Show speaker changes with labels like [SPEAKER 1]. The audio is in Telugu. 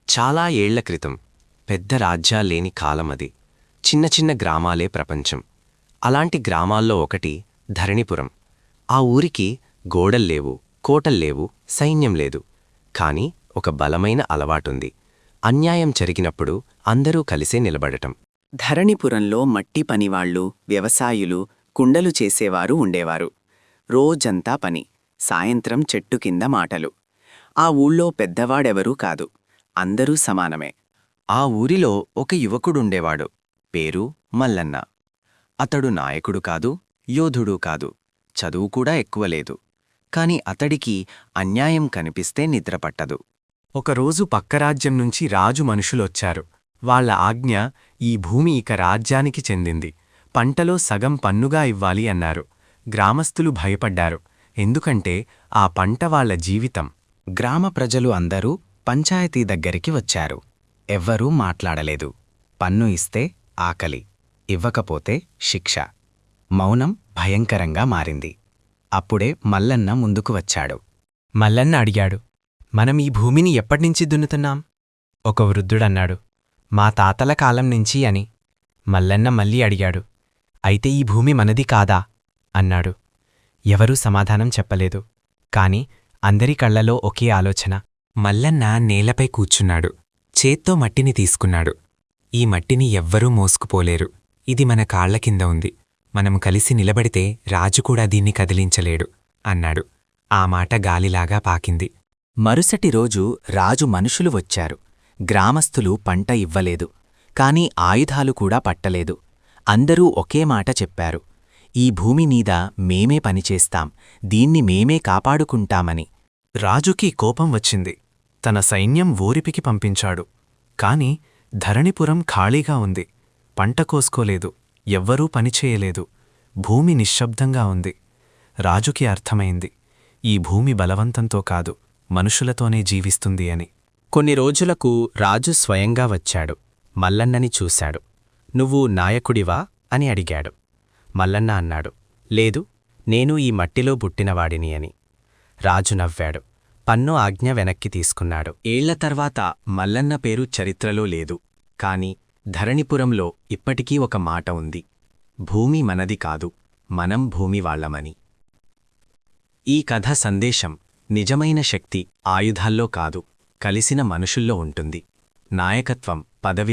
[SPEAKER 1] చాలా ఏళ్ల క్రితం పెద్ద రాజ్యాల్లేని కాలమది. చిన్న చిన్న గ్రామాలే ప్రపంచం. అలాంటి గ్రామాల్లో ఒకటి ధరణిపురం. ఆ ఊరికి గోడల్లేవు, కోటల్లేవు, సైన్యం లేదు. కాని ఒక బలమైన అలవాటుంది. అన్యాయం జరిగినప్పుడు అందరూ కలిసే నిలబడటం.
[SPEAKER 2] ధరణిపురంలో మట్టి పనివాళ్లు, వ్యవసాయులు, కుండలు చేసేవారు ఉండేవారు. రోజంతా పని, సాయంత్రం చెట్టు కింద మాటలు. ఆ ఊళ్ళో పెద్దవాడెవరూ కాదు, అందరూ సమానమే.
[SPEAKER 1] ఆ ఊరిలో ఒక యువకుడుండేవాడు. పేరు మల్లన్న. అతడు నాయకుడు కాదు, యోధుడూ కాదు, చదువుకూడా ఎక్కువలేదు. కాని అతడికి అన్యాయం కనిపిస్తే నిద్రపట్టదు.
[SPEAKER 3] ఒకరోజు పక్క రాజ్యం నుంచి రాజు మనుషులొచ్చారు. వాళ్ల ఆజ్ఞ, ఈ భూమి ఇక రాజ్యానికి చెందింది, పంటలో సగం పన్నుగా ఇవ్వాలి అన్నారు. గ్రామస్థులు భయపడ్డారు, ఎందుకంటే ఆ పంట వాళ్ల జీవితం.
[SPEAKER 4] గ్రామ ప్రజలు అందరూ పంచాయతీ దగ్గరికి వచ్చారు. ఎవ్వరూ మాట్లాడలేదు. పన్ను ఇస్తే ఆకలి, ఇవ్వకపోతే శిక్ష. మౌనం భయంకరంగా మారింది. అప్పుడే మల్లన్న ముందుకు వచ్చాడు.
[SPEAKER 5] మల్లన్న అడిగాడు, మనం ఈ భూమిని ఎప్పటినుంచి దున్నుతున్నాం? ఒక వృద్ధుడన్నాడు, మా తాతల కాలం నుంచి అని. మల్లన్న మళ్ళీ అడిగాడు, అయితే ఈ భూమి మనది కాదా అన్నాడు. ఎవరూ సమాధానం చెప్పలేదు. కాని అందరి కళ్లలో ఒకే ఆలోచన.
[SPEAKER 6] మల్లన్న నేలపై కూర్చున్నాడు. చేత్తో మట్టిని తీసుకున్నాడు. ఈ మట్టిని ఎవ్వరూ మోసుకుపోలేరు. ఇది మన కాళ్ల కింద ఉంది. మనం కలిసి నిలబడితే రాజుకూడా దీన్ని కదిలించలేడు అన్నాడు. ఆ మాట గాలిలాగా పాకింది.
[SPEAKER 4] మరుసటి రోజు రాజు మనుషులు వచ్చారు. గ్రామస్థులు పంట ఇవ్వలేదు, కాని ఆయుధాలు కూడా పట్టలేదు. అందరూ ఒకే మాట చెప్పారు, ఈ భూమిమీద మేమే పనిచేస్తాం, దీన్ని మేమే కాపాడుకుంటామని.
[SPEAKER 3] రాజుకి కోపం వచ్చింది. తన సైన్యం ఊరిపికి పంపించాడు. కాని ధరణిపురం ఖాళీగా ఉంది. పంట కోసుకోలేదు, ఎవ్వరూ పనిచేయలేదు. భూమి నిశ్శబ్దంగా ఉంది. రాజుకి అర్థమైంది, ఈ భూమి బలవంతంతో కాదు, మనుషులతోనే జీవిస్తుంది అని.
[SPEAKER 4] కొన్ని రోజులకు రాజు స్వయంగా వచ్చాడు. మల్లన్నని చూశాడు. నువ్వు నాయకుడివా అని అడిగాడు. మల్లన్న అన్నాడు, లేదు, నేను ఈ మట్టిలో పుట్టినవాడిని అని. రాజు నవ్వాడు. పన్ను ఆజ్ఞ వెనక్కి తీసుకున్నాడు.
[SPEAKER 1] ఏళ్ల తర్వాత మల్లన్న పేరు చరిత్రలో లేదు. కాని ధరణిపురంలో ఇప్పటికీ ఒక మాట ఉంది, భూమి మనది కాదు, మనం భూమి వాళ్లమని. ఈ కథ సందేశం, నిజమైన శక్తి ఆయుధాల్లో కాదు, కలిసిన మనుషుల్లో ఉంటుంది. నాయకత్వం పదవిలో